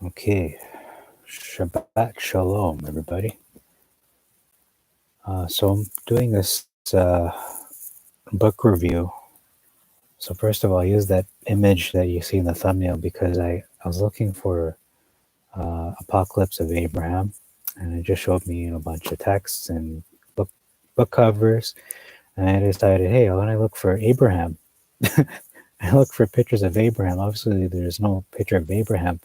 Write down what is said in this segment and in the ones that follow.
Okay, Shabbat Shalom, everybody. So I'm doing this book review. So first of all, I use that image that you see in the thumbnail because I was looking for Apocalypse of Abraham, and it just showed me a bunch of texts and book covers, and I decided, hey, why don't I look for Abraham? I looked for pictures of Abraham. Obviously, there's no picture of Abraham,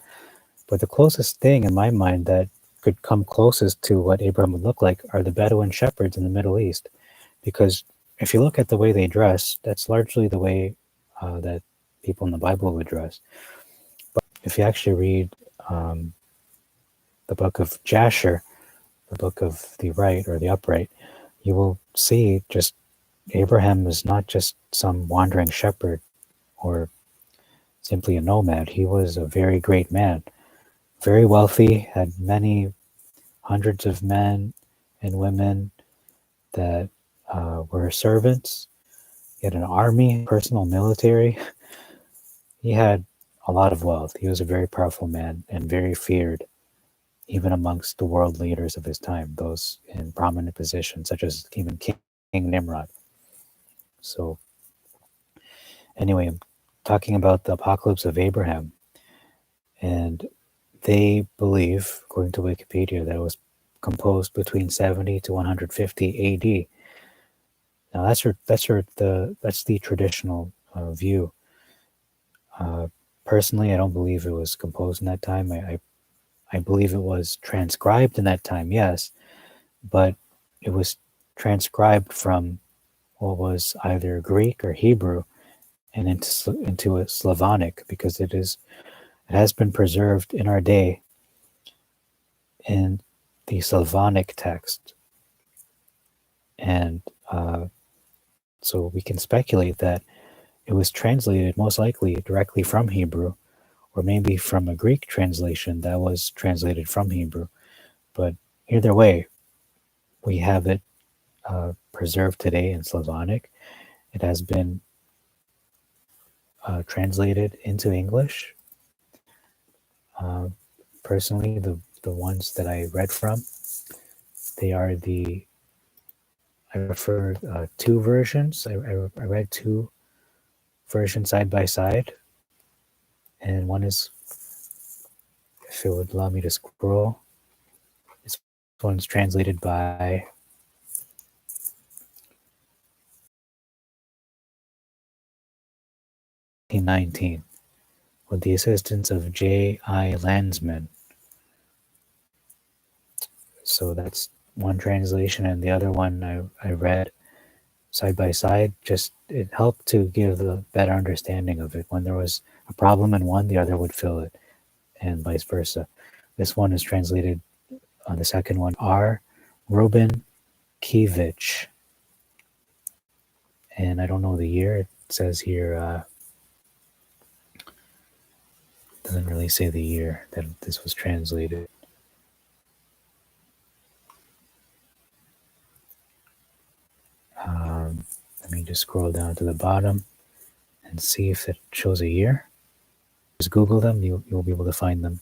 but the closest thing in my mind that could come closest to what Abraham would look like are the Bedouin shepherds in the Middle East. Because if you look at the way they dress, that's largely the way that people in the Bible would dress. But if you actually read the book of Jasher, the book of the right or the upright, you will see just Abraham is not just some wandering shepherd or simply a nomad. He was a very great man, very wealthy, had many hundreds of men and women that were servants. He had an army, personal military. He had a lot of wealth. He was a very powerful man and very feared, even amongst the world leaders of his time, those in prominent positions, such as even King Nimrod. So, anyway, I'm talking about the apocalypse of Abraham. And they believe, according to Wikipedia, that it was composed between 70 to 150 AD. Now that's the traditional view. Personally, I don't believe it was composed in that time. I believe it was transcribed in that time, yes, but it was transcribed from what was either Greek or Hebrew and into a Slavonic, because it has been preserved in our day in the Slavonic text, and so we can speculate that it was translated most likely directly from Hebrew, or maybe from a Greek translation that was translated from Hebrew. But either way, we have it preserved today in Slavonic. It has been translated into English. Personally, the ones that I read from, they are I prefer two versions. I read two versions side by side, and one is, if it would allow me to scroll, this one's translated by '19 with the assistance of J.I. Landsman. So that's one translation, and the other one I read side by side. Just it helped to give a better understanding of it. When there was a problem in one, the other would fill it, and vice versa. This one is translated on the second one, R. Ruben Kivich. And I don't know the year. It says here, doesn't really say the year that this was translated. Let me just scroll down to the bottom and see if it shows a year. Just Google them, you'll be able to find them.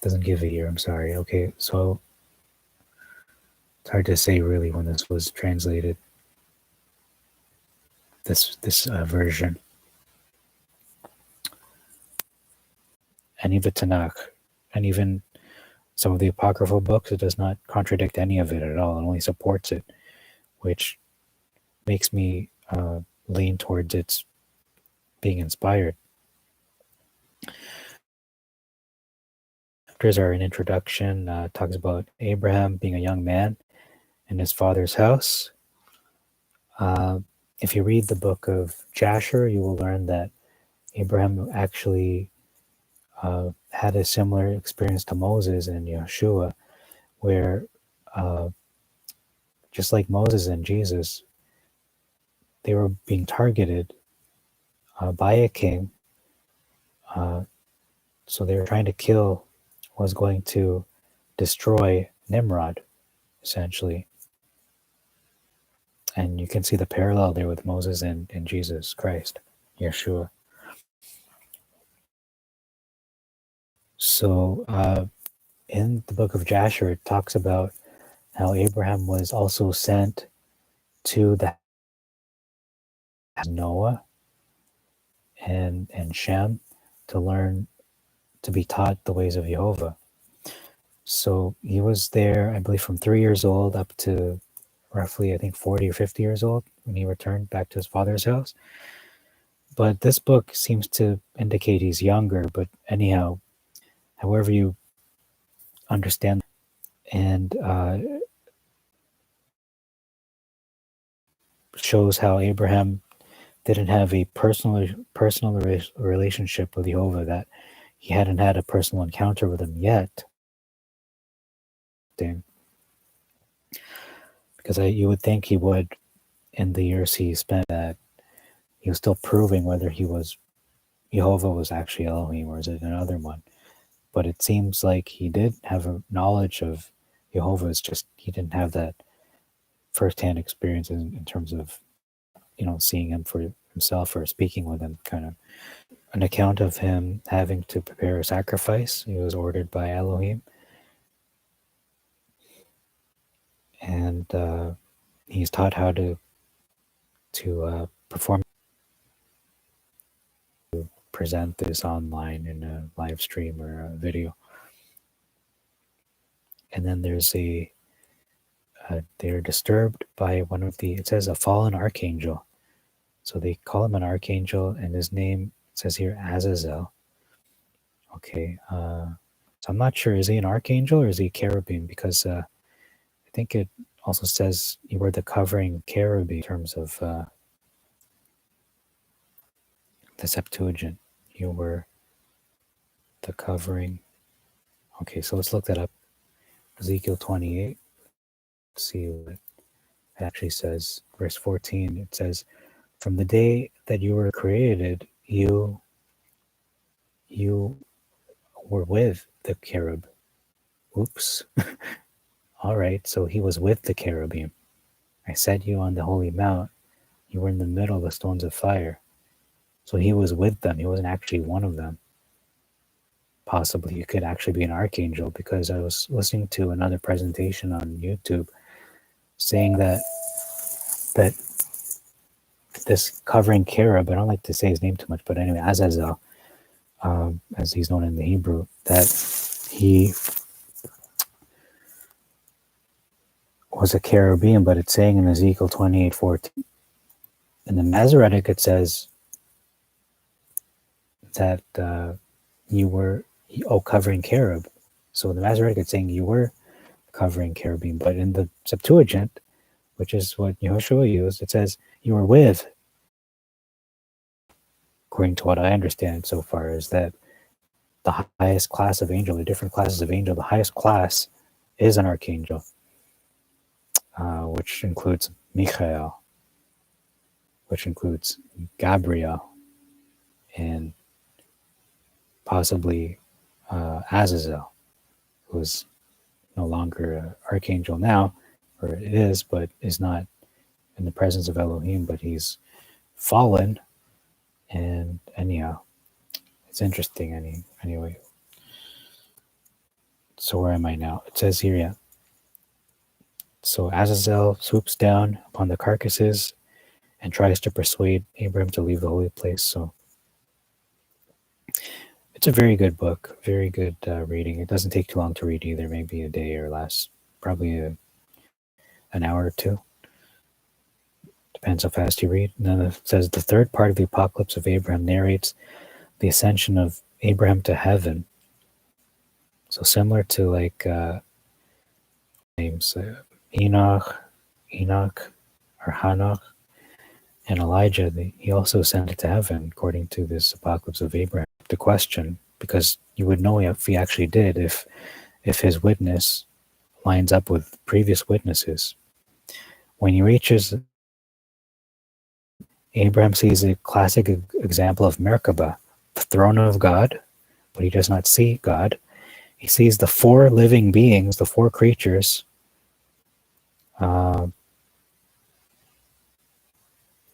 Doesn't give a year, I'm sorry. Okay, so it's hard to say really when this was translated, this version. Any of the Tanakh, and even some of the apocryphal books, it does not contradict any of it at all. It only supports it, which makes me lean towards its being inspired. Chapters are an introduction, talks about Abraham being a young man in his father's house. If you read the book of Jasher, you will learn that Abraham actually had a similar experience to Moses and Yeshua, where just like Moses and Jesus, they were being targeted by a king. So they were trying to kill, was going to destroy Nimrod, essentially. And you can see the parallel there with Moses and Jesus Christ. Yeshua. So in the book of Jasher, it talks about how Abraham was also sent to the Noah and Shem to learn, to be taught the ways of Jehovah. So he was there, I believe, from 3 years old up to roughly, I think, 40 or 50 years old when he returned back to his father's house. But this book seems to indicate he's younger. But anyhow, however you understand, and shows how Abraham didn't have a personal relationship with Jehovah, that he hadn't had a personal encounter with him yet. Because you would think he would, in the years he spent, that he was still proving whether Jehovah was actually Elohim or is it another one. But it seems like he did have a knowledge of Jehovah. It's just he didn't have that firsthand experience in terms of, seeing him for himself or speaking with him. Kind of an account of him having to prepare a sacrifice. He was ordered by Elohim, and he's taught how to perform, to present this online in a live stream or a video. And then there's they're disturbed by one of it says a fallen archangel. So they call him an archangel, and his name, it says here, Azazel. Okay, so I'm not sure, is he an archangel or is he a cherubim? Because I think it also says you were the covering cherubim in terms of the Septuagint. You were the covering. Okay, so let's look that up. Ezekiel 28. Let's see what it actually says. Verse 14, it says, from the day that you were created, you were with the cherub. Oops. All right, so he was with the cherubim. I set you on the holy mount. You were in the middle of the stones of fire. So he was with them. He wasn't actually one of them. Possibly he could actually be an archangel, because I was listening to another presentation on YouTube saying that this covering cherub, I don't like to say his name too much, but anyway, Azazel, as he's known in the Hebrew, that he was a cherubim, but it's saying in Ezekiel 28:14. In the Masoretic, it says that you were, covering cherub. So in the Masoretic, it's saying you were covering cherubim, but in the Septuagint, which is what Yehoshua used, it says you were with. According to what I understand so far, is that the highest class of angel, the different classes of angel, the highest class is an archangel, which includes Michael, which includes Gabriel, and possibly Azazel, who is no longer an archangel now, or it is, but is not in the presence of Elohim, but he's fallen. And anyhow, it's interesting anyway. So where am I now? It says here, yeah. So Azazel swoops down upon the carcasses and tries to persuade Abraham to leave the holy place. So it's a very good book, very good reading. It doesn't take too long to read either, maybe a day or less, probably an hour or two. Depends how fast you read. And then it says the third part of the Apocalypse of Abraham narrates the ascension of Abraham to heaven. So similar to like names Enoch, or Hanoch, and Elijah, he also ascended to heaven according to this Apocalypse of Abraham. The question, because you would know if he actually did, if his witness lines up with previous witnesses. When he reaches, Abraham sees a classic example of Merkabah, the throne of God, but he does not see God. He sees the four living beings, the four creatures,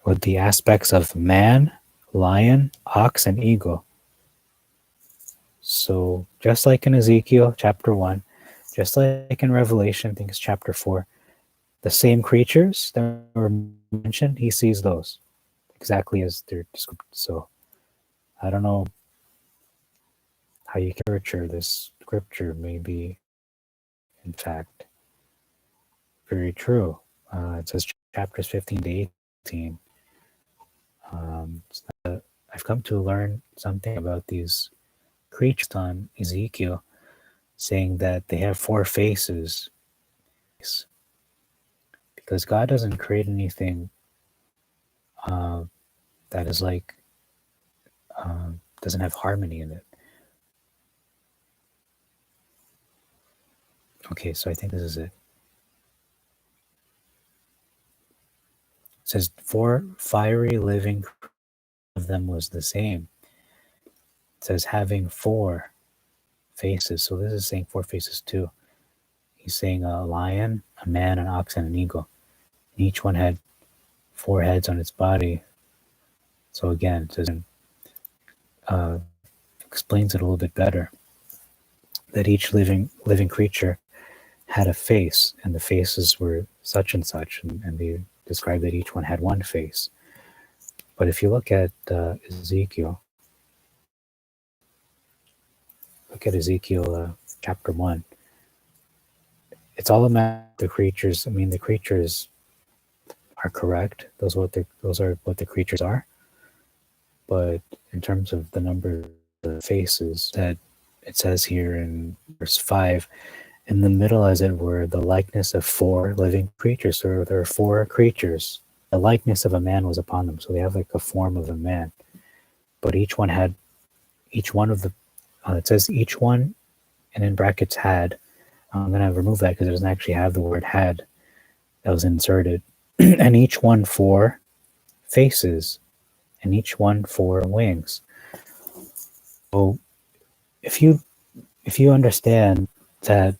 with the aspects of man, lion, ox, and eagle. So just like in Ezekiel chapter 1, just like in Revelation, I think it's chapter 4, the same creatures that were mentioned, he sees those exactly as they're described. So I don't know how you can nurture this scripture may be, in fact, very true. It says chapters 15 to 18. I've come to learn something about these creatures on Ezekiel, saying that they have 4 faces, because God doesn't create anything that is like doesn't have harmony in it. Okay, so I think this is it. It says 4 fiery living of them was the same. It says having 4 faces. So this is saying 4 faces too. He's saying a lion, a man, an ox, and an eagle. And each one had 4 heads on its body. So again, it says, explains it a little bit better, that each living creature had a face, and the faces were such and such, and they described that each one had 1 face. But if you look at Ezekiel, chapter 1, it's all about the creatures. I mean, the creatures are correct. Those are what the creatures are. But in terms of the number of the faces, that it says here in verse 5, in the middle, as it were, the likeness of 4 living creatures. So there are 4 creatures. The likeness of a man was upon them. So they have like a form of a man. But each one of the, it says each one, and in brackets had. I'm going to remove that because it doesn't actually have the word had that was inserted. And each one 4 faces, and each one 4 wings. So if you understand that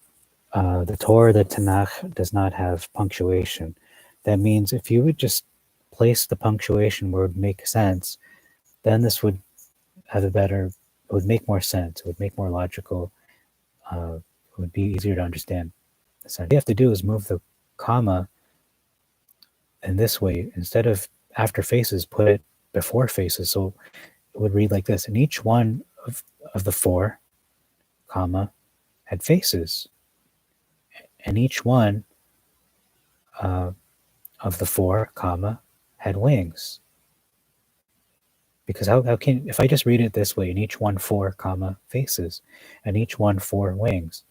the Torah, the Tanakh, does not have punctuation, that means if you would just place the punctuation where it would make sense, then this would have it would make more sense. It would make more logical. It would be easier to understand. So what you have to do is move the comma in this way. Instead of after faces, put it before faces. So it would read like this. And each one of the 4, comma, had faces. And each one of the 4, comma, had wings. Because how can, if I just read it this way, and each one 4, comma, faces, and each one 4 wings,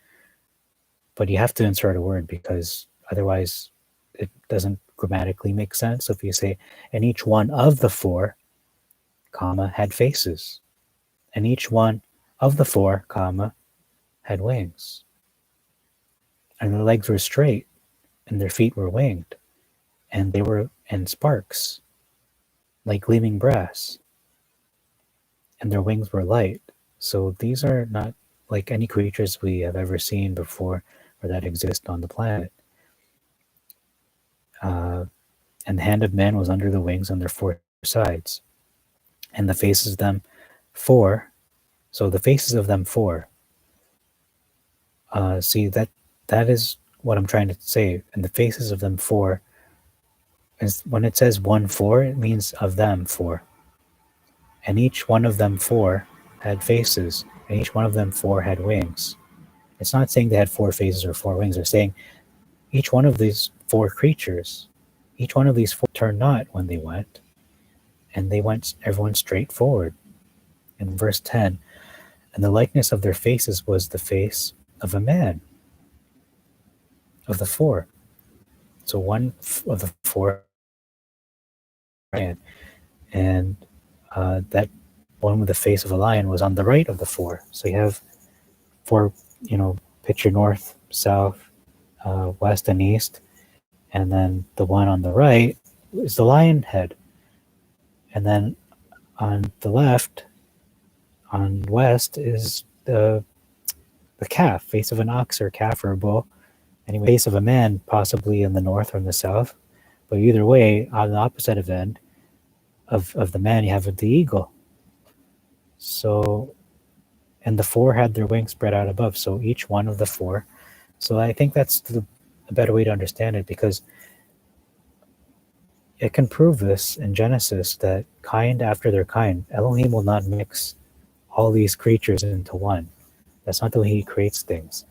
but you have to insert a word because otherwise it doesn't grammatically make sense. So if you say, and each one of the 4, comma, had faces, and each one of the 4, comma, had wings, and their legs were straight, and their feet were winged, and they were in sparks, like gleaming brass, and their wings were light. So these are not like any creatures we have ever seen before or that exist on the planet. And the hand of man was under the wings on their 4 sides, and the faces of them 4. So the faces of them 4. See, that is what I'm trying to say. And the faces of them 4 is, when it says 1 4, it means of them 4. And each one of them 4 had faces, and each one of them 4 had wings. It's not saying they had 4 faces or 4 wings. They're saying each one of these 4 creatures, each one of these 4 turned not when they went, and they went, everyone straight forward. In verse 10, and the likeness of their faces was the face of a man, of the 4. So one of the 4 man, and that one with the face of a lion was on the right of the 4. So you have 4, picture north, south, west, and east, and then the one on the right is the lion head, and then on the left, on west, is the calf, face of an ox or calf or a bull. Anyway, face of a man, possibly in the north or in the south. But either way, on the opposite of end, of the man, you have the eagle. So, and the four had their wings spread out above. So each one of the four. So I think that's a better way to understand it, because it can prove this in Genesis that kind after their kind, Elohim will not mix all these creatures into one. That's not the way he creates things.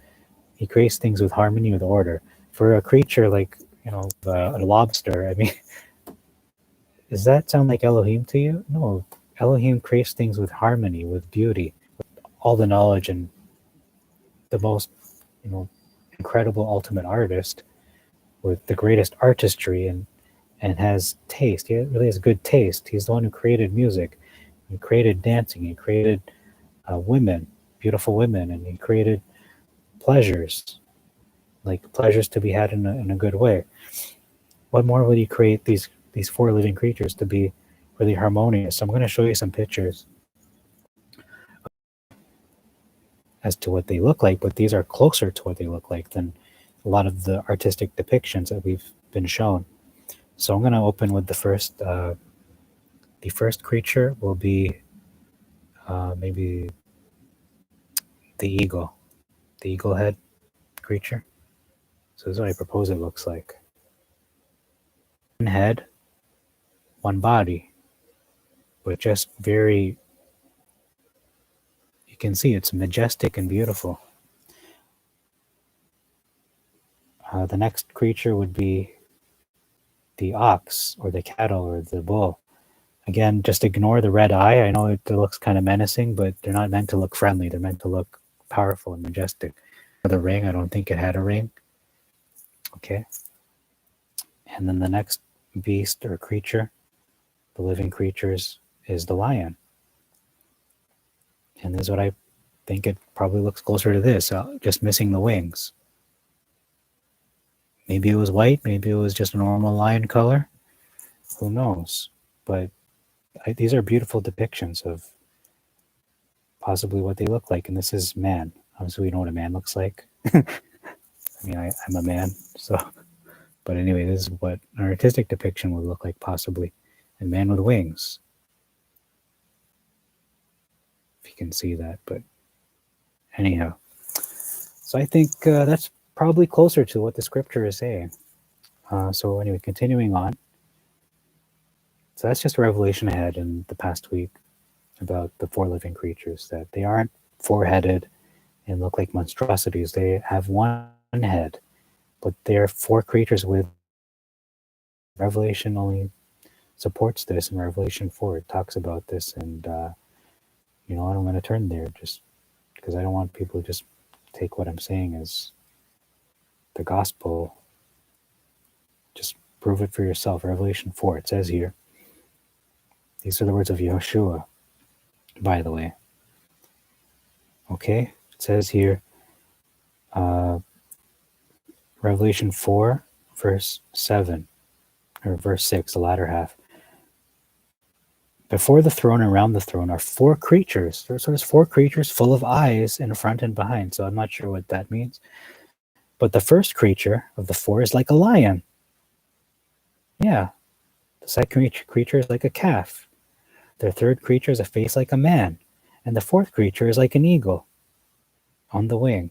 He creates things with harmony, with order. For a creature like, a lobster, I mean, does that sound like Elohim to you? No. Elohim creates things with harmony, with beauty, all the knowledge, and the most, you know, incredible ultimate artist with the greatest artistry, and has taste. He really has good taste. He's the one who created music. He created dancing. He created women, beautiful women, and he created pleasures, like pleasures to be had in a good way. What more would he create these four living creatures to be really harmonious? So I'm going to show you some pictures as to what they look like, but these are closer to what they look like than a lot of the artistic depictions that we've been shown. So I'm going to open with the first. The first creature will be maybe the eagle head creature. So this is what I propose it looks like. One head, one body, but just very, you can see it's majestic and beautiful. The next creature would be the ox or the cattle or the bull. Again, just ignore the red eye. I know it looks kind of menacing, but they're not meant to look friendly. They're meant to look powerful and majestic. The ring, I don't think it had a ring. Okay. And then the next beast or creature, the living creatures, is the lion. And this is what I think it probably looks closer to this, just missing the wings. Maybe it was white, maybe it was just a normal lion color. Who knows? But these are beautiful depictions of possibly what they look like. And this is man. Obviously, we know what a man looks like. I mean, I'm a man, so. But anyway, this is what an artistic depiction would look like, possibly. A man with wings. If you can see that, but anyhow. So I think that's probably closer to what the scripture is saying. So anyway, continuing on. So that's just a revelation I had in the past week about the four living creatures, that they aren't four-headed and look like monstrosities. They have one head, but they're four creatures with. Revelation only supports this, and Revelation 4 it talks about this, and I'm going to turn there just because I don't want people to just take what I'm saying as the gospel. Just prove it for yourself. Revelation 4, it says here, these are the words of Yeshua, by the way. Okay, it says here, Revelation 4, verse 7, or verse 6, the latter half. Before the throne and around the throne are four creatures. There's four creatures full of eyes in front and behind. So I'm not sure what that means. But the first creature of the four is like a lion. Yeah. The second creature is like a calf. The third creature is a face like a man. And the fourth creature is like an eagle on the wing.